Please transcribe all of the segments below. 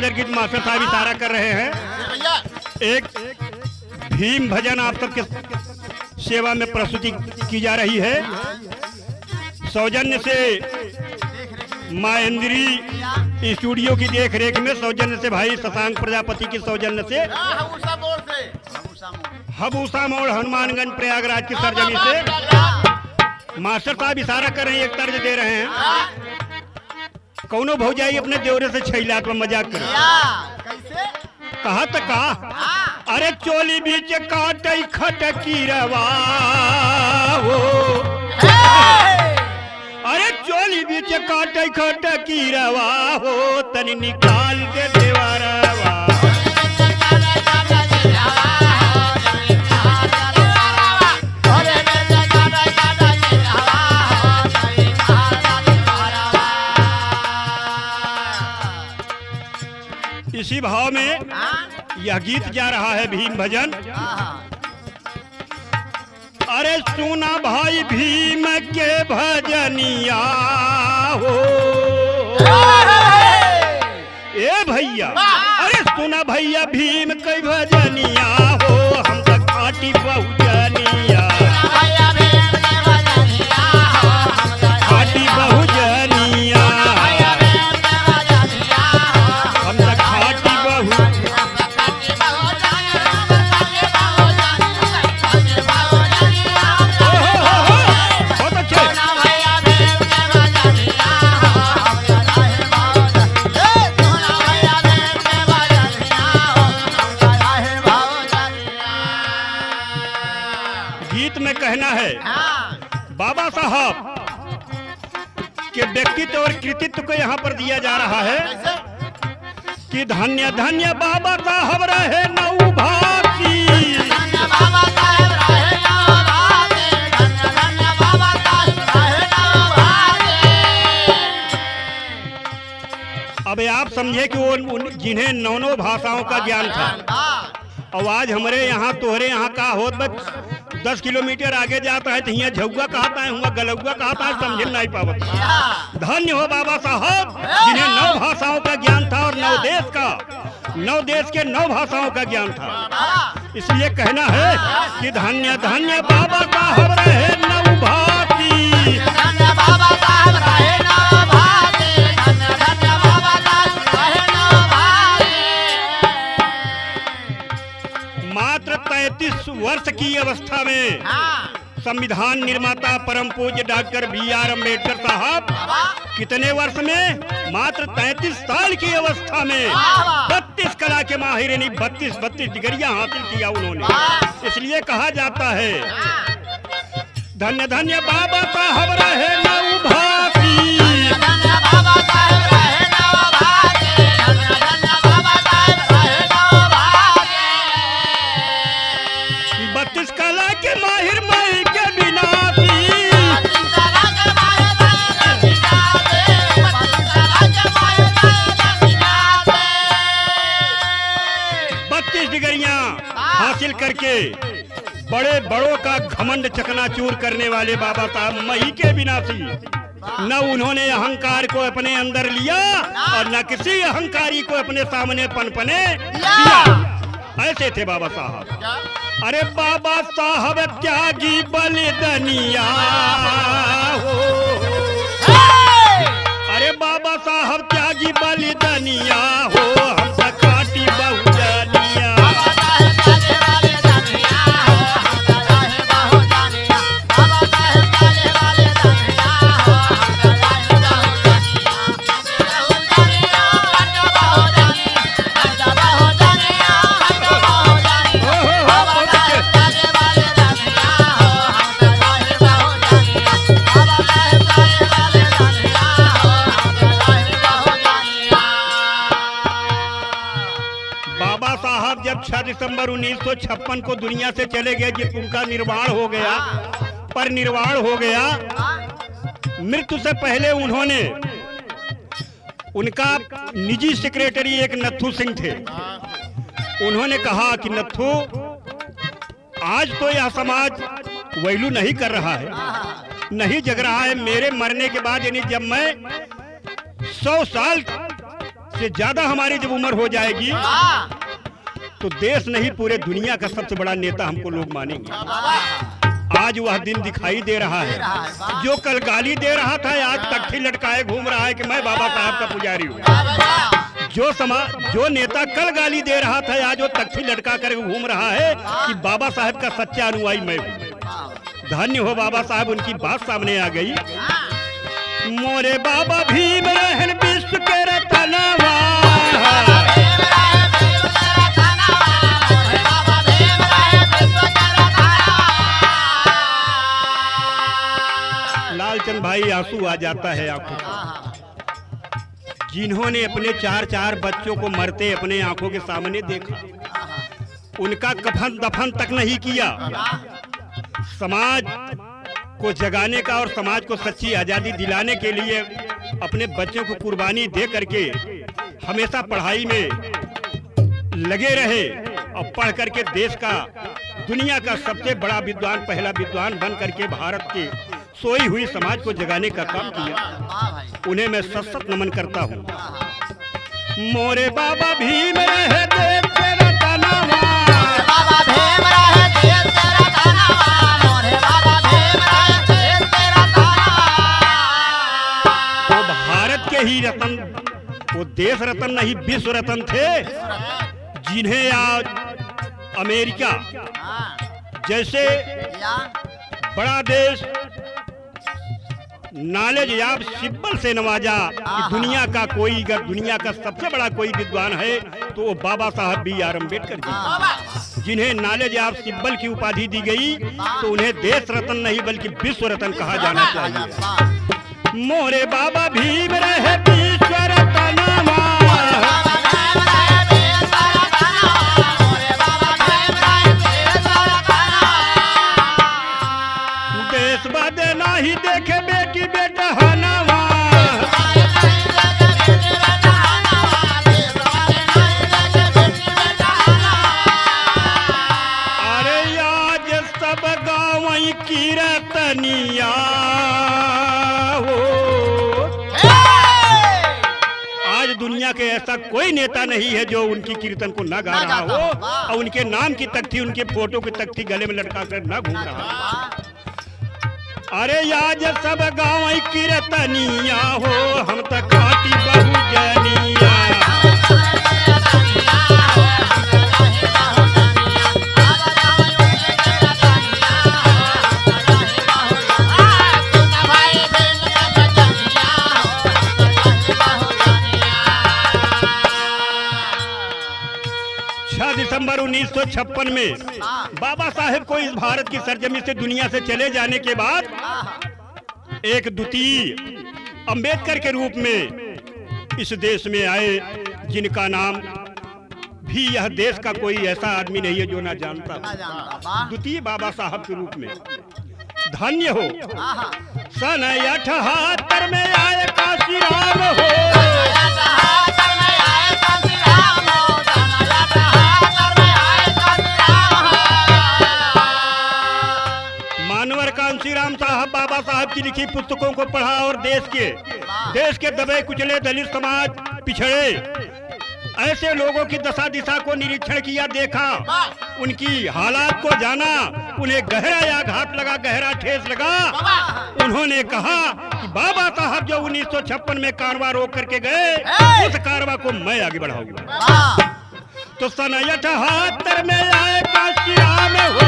सुंदर गीत मास्टर साहब इशारा कर रहे हैं। एक भीम भजन आप सबके सेवा में प्रस्तुति की जा रही है। सौजन्य से महेंद्री स्टूडियो की देख रेख में, सौजन्य से भाई शशांक प्रजापति की सौजन्य से, हबूसा मोड़ हनुमानगंज प्रयागराज की सरजमी से मास्टर साहब इशारा कर रहे हैं, एक तर्ज दे रहे हैं। कौनो भौजाई अपने देवरे से छैलात में मजाक करे, कहा तो कहा, अरे चोली बीच काटई खटकी रवा हो, अरे चोली बीच काटई खटकी रवा हो, तनी निकाल के देवरवा। इसी भाव में यह गीत जा रहा है, भीम भजन। अरे सुना भाई भीम के भजनिया हो, ए भैया, अरे सुना भैया भीम के भजनिया हो, हम तो खाटी बहुजनिया, खाटी बहुजनिया, हम तो खाटी बहु। गीत में कहना है बाबा साहब के व्यक्तित्व और कृतित्व को यहाँ पर दिया जा रहा है कि धन्य धन्य बाबा साहब रहे नौभागी, अब आप समझे कि वो जिन्हें नौ भाषाओं का ज्ञान था, और आज हमारे यहाँ तोहरे यहाँ का होत बस 10 किलोमीटर आगे जाता है तो यहाँ झुग्गा कहता है, हुआ गलौगा कहता है, समझ नहीं पावत। धन्य हो बाबा साहब जिन्हें 9 भाषाओं का ज्ञान था और 9 देश के 9 भाषाओं का ज्ञान था। इसलिए कहना है कि धन्य धन्य बाबा साहब रहे नौभागी, मात्र 33 वर्ष की अवस्था में संविधान निर्माता परम पूज्य डॉक्टर BR अम्बेडकर साहब कितने वर्ष में, मात्र 33 साल की अवस्था में 32 कला के माहिर यानी 32 डिग्रियां हासिल किया उन्होंने। इसलिए कहा जाता है धन्य धन्य बाबा साहब रहे नौभागी, 32 कला के माहिर मई के विनाशी, 32 डिग्रियां हासिल करके बड़े बड़ों का घमंड चकनाचूर करने वाले बाबा साहब मई के विनाशी। न उन्होंने अहंकार को अपने अंदर लिया और न किसी अहंकारी को अपने सामने पनपने दिया। ऐसे थे बाबा साहब। अरे बाबा साहब त्यागी बलिदानिया हो, अरे बाबा साहब त्यागी बलिदानिया हो, हम सकाटी बहुजनिया। जब 6 दिसंबर 1956 को दुनिया से चले गए, जब उनका निर्वाण हो गया, पर निर्वाण हो गया, मृत्यु से पहले उन्होंने, उनका निजी सेक्रेटरी एक नथु सिंह थे, उन्होंने कहा कि नथु आज तो यह समाज वैल्यू नहीं कर रहा है, नहीं जग रहा है। मेरे मरने के बाद यानी जब मैं 100 साल से ज्यादा हमारी जब उम्र हो जाएगी तो देश नहीं पूरे दुनिया का सबसे बड़ा नेता हमको लोग मानेंगे। आज वह दिन दिखाई दे रहा है। जो कल गाली दे रहा था आज तख्ती लटकाए घूम रहा है कि मैं बाबा साहब का पुजारी हूँ। जो नेता कल गाली दे रहा था आज वो तख्ती लटका कर घूम रहा है कि बाबा साहब का सच्चा अनुयायी मैं हूँ। धन्य हो बाबा साहब, उनकी बात सामने आ गई। मोरे बाबा भीम रहन विश्व के रतनवा, लालचंद भाई आंसू आ जाता है आंखों में। जिन्होंने अपने 4-4 बच्चों को मरते अपने आंखों के सामने देखा, उनका कफन दफन तक नहीं किया। समाज को जगाने का और समाज को सच्ची आजादी दिलाने के लिए अपने बच्चों को कुर्बानी दे करके हमेशा पढ़ाई में लगे रहे और पढ़ करके देश का, दुनिया का सबसे बड़ा विद्वान, पहला विद्वान बन करके भारत के सोई हुई समाज को जगाने का काम किया। उन्हें मैं सशक्त नमन करता हूँ। मोरे बाबा भीम रहे देश के रतनवा, बाबा भीम रहे देश के रतनवा, मोरे बाबा भीम रहे देश के रतनवा। वो भारत के ही रतन, वो देश रतन नहीं विश्व रतन थे, जिन्हें आज अमेरिका जैसे बड़ा देश नॉलेज याब सिंबल से नवाजा कि दुनिया का कोई, अगर दुनिया का सबसे बड़ा कोई विद्वान है तो वो बाबा साहब B.R. अम्बेडकर जी, जिन्हें नॉलेज याब सिंबल की उपाधि दी गई तो उन्हें देश रत्न नहीं बल्कि विश्व रत्न कहा जाना चाहिए। मोरे बाबा भीम रहे विश्व रत्नवा, देश बदे नहीं देखे बेटी बेटा हनवा, अरे आज सब गाँव की रतनिया हो। आज दुनिया के ऐसा कोई नेता नहीं है जो उनकी कीर्तन को ना गा रहा हो और उनके नाम की तख्ती, उनके फोटो की तख्ती गले में लटका कर ना घूम रहा हो। अरे आज सब गाँव की रतनिया हो, हम तो खाती बहुजनिया, दिसंबर 1956 में बाबा साहेब को इस भारत की सरजमी से, दुनिया से चले जाने के बाद एक द्वितीय अंबेडकर के रूप में इस देश में आए, जिनका नाम भी यह देश का कोई ऐसा आदमी नहीं है जो ना जानता। द्वितीय बाबा साहब के रूप में धन्य हो। सन 78 में आए काशीराम हो, कांशीराम साहब बाबा साहब की लिखी पुस्तकों को पढ़ा और देश के दबे कुचले दलित समाज, पिछड़े ऐसे लोगों की दशा दिशा को निरीक्षण किया, देखा, उनकी हालात को जाना, उन्हें गहरा आघात लगा, गहरा ठेस लगा। उन्होंने कहा कि बाबा साहब जो 1956 में कारवां रोक करके गए, उस कारवां को मैं आगे बढ़ाऊंगा। तो सन 78 में आए काशीराम हो,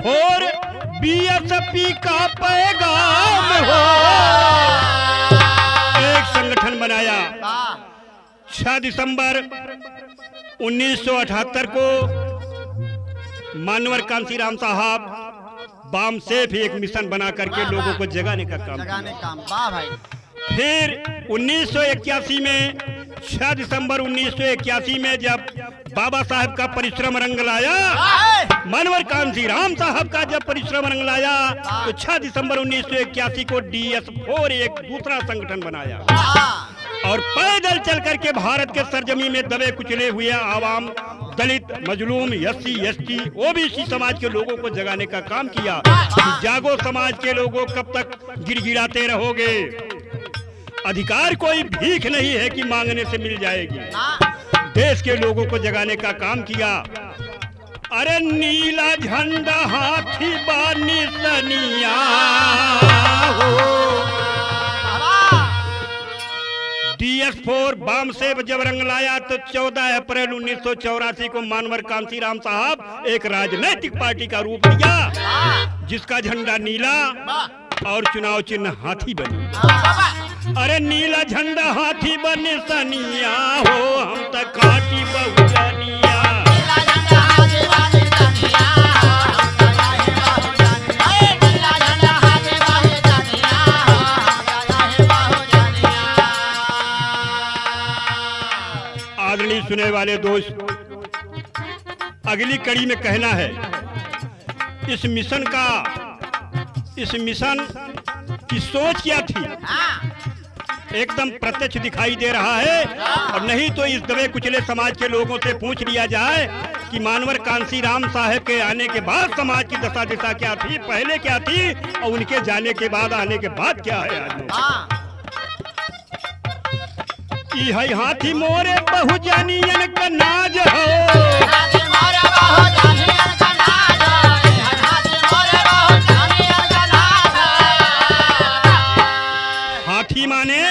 और BSP का पैगाम हो। एक संगठन बनाया। 6 दिसंबर 1978 को मानवर कांशीराम साहब बामसेफ एक मिशन बना करके लोगों को जगाने का काम किया। फिर 1981 में 6 दिसंबर 1981 में जब बाबा साहब का परिश्रम रंग लाया, मानवर कांशीराम साहब का जब परिश्रम रंग लाया, तो 6 दिसंबर 1981 को DS4 एक दूसरा संगठन बनाया और पैदल चल करके भारत के सरजमी में दबे कुचले हुए आवाम, दलित, मजलूम, एससी, एसटी, ओबीसी समाज के लोगों को जगाने का काम किया कि जागो समाज के लोगों, कब तक गिड़गिड़ाते रहोगे। अधिकार कोई भीख नहीं है कि मांगने से मिल जाएगी। देश के लोगों को जगाने का काम किया। अरे नीला झंडा हाथी बानी सनिया हो, DS4 बम से जब रंग लाया तो 14 अप्रैल 1984 को मानवर कांसीराम साहब एक राजनीतिक पार्टी का रूप लिया, जिसका झंडा नीला और चुनाव चिन्ह हाथी बनी। अरे नीला झंडा हाथी बने सनिया हो, हम तक काटी बहुजनिया। आदरणीय सुने वाले दोस्त, अगली कड़ी में कहना है, इस मिशन की सोच क्या थी एकदम प्रत्यक्ष दिखाई दे रहा है। और नहीं तो इस दबे कुचले समाज के लोगों से पूछ लिया जाए कि मानवर कांसीराम साहब के आने के बाद समाज की दशा दिशा क्या थी, पहले क्या थी, और उनके जाने के बाद, आने के बाद क्या है आज। हाथी मोरे बहुजनियन का नाज हो, हाथी माने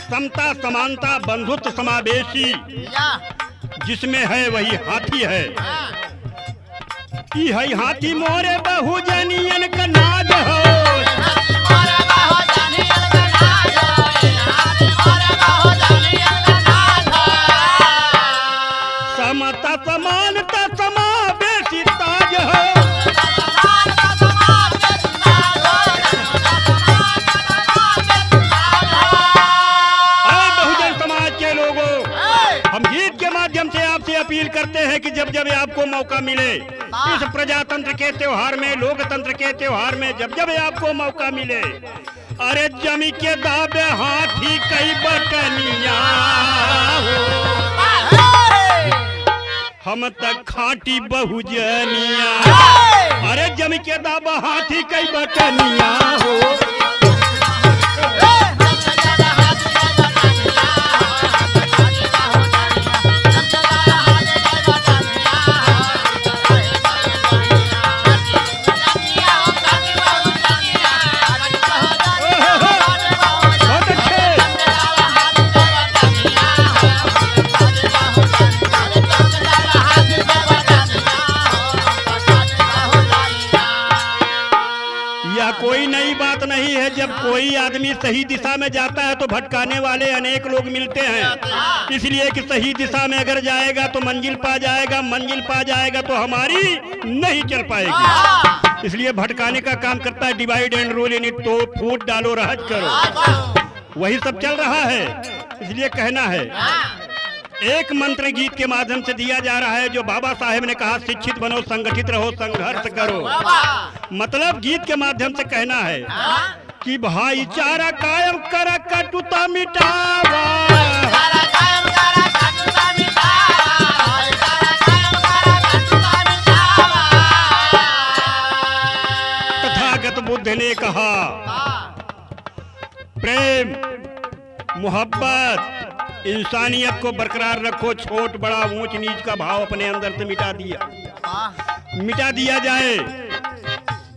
समता, समानता, बंधुत्व, समावेशी, जिसमें है वही हाथी है। हाथी मोरे बहुजनियन का नाज हो, समता, समानता, समावेशी ताज हो। बहुजन समाज के लोगों, हम गीत के माध्यम से आपसे अपील करते हैं कि जब जब आपको मौका मिले, इस प्रजातंत्र के त्योहार में, लोकतंत्र के त्योहार में, जब जब आपको मौका मिले, अरे जमी के दाबे हाथी कई बटनिया हो, हम तक खाटी बहुजनिया। अरे जमी के दाबा हाथी कई बटनिया हो, कोई नई बात नहीं है। जब कोई आदमी सही दिशा में जाता है तो भटकाने वाले अनेक लोग मिलते हैं, इसलिए कि सही दिशा में अगर जाएगा तो मंजिल पा जाएगा, मंजिल पा जाएगा तो हमारी नहीं चल पाएगी। इसलिए भटकाने का काम करता है divide and rule in it, तो फूट डालो रहज करो, वही सब चल रहा है। इसलिए कहना है, एक मंत्र गीत के माध्यम से दिया जा रहा है, जो बाबा साहेब ने कहा, शिक्षित बनो, संगठित रहो, संघर्ष करो। मतलब गीत के माध्यम से कहना है कि भाईचारा कायम कर, कटुता मिटावा, तथागत बुद्ध ने कहा, प्रेम, मोहब्बत, इंसानियत को बरकरार रखो, छोट बड़ा ऊंच नीच का भाव अपने अंदर से मिटा दिया जाए।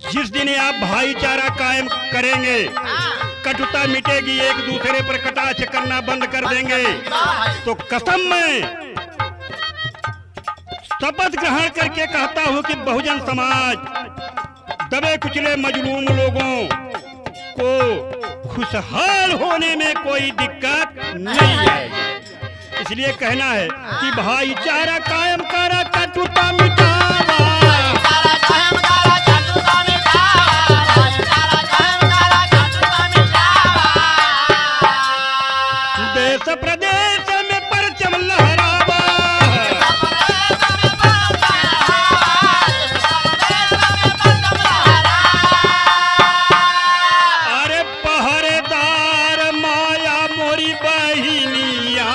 जिस दिन आप भाईचारा कायम करेंगे, कटुता मिटेगी, एक दूसरे पर कटाक्ष करना बंद कर देंगे, तो कसम में शपथ ग्रहण करके कहता हूं कि बहुजन समाज दबे कुचले मजलूम लोगों को खुशहाल होने में कोई दिक्कत नहीं है। इसलिए कहना है कि भाईचारा कायम करा, कटुता मिटावा, देश प्रदेश में परचम लहरावा, अरे पहरेदार माया मोरी बहिनिया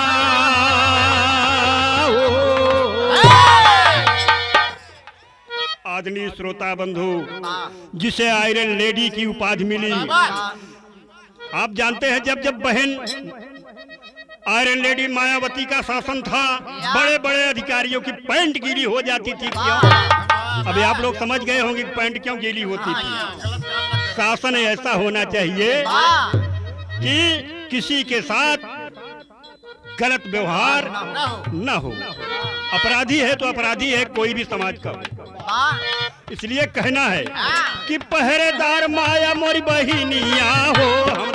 हो, श्रोता बंधु, जिसे आयरन लेडी की उपाधि मिली। आप जानते हैं जब जब बहन आयरन लेडी मायावती का शासन था, बड़े बड़े अधिकारियों की पैंट गीली हो जाती थी। क्यों? अभी आप लोग समझ गए होंगे कि पैंट क्यों गीली होती थी। शासन ऐसा होना चाहिए कि किसी के साथ गलत व्यवहार न हो। अपराधी है तो अपराधी है, कोई भी समाज का। इसलिए कहना है कि पहरेदार माया मोरी बहिनिया हो, हम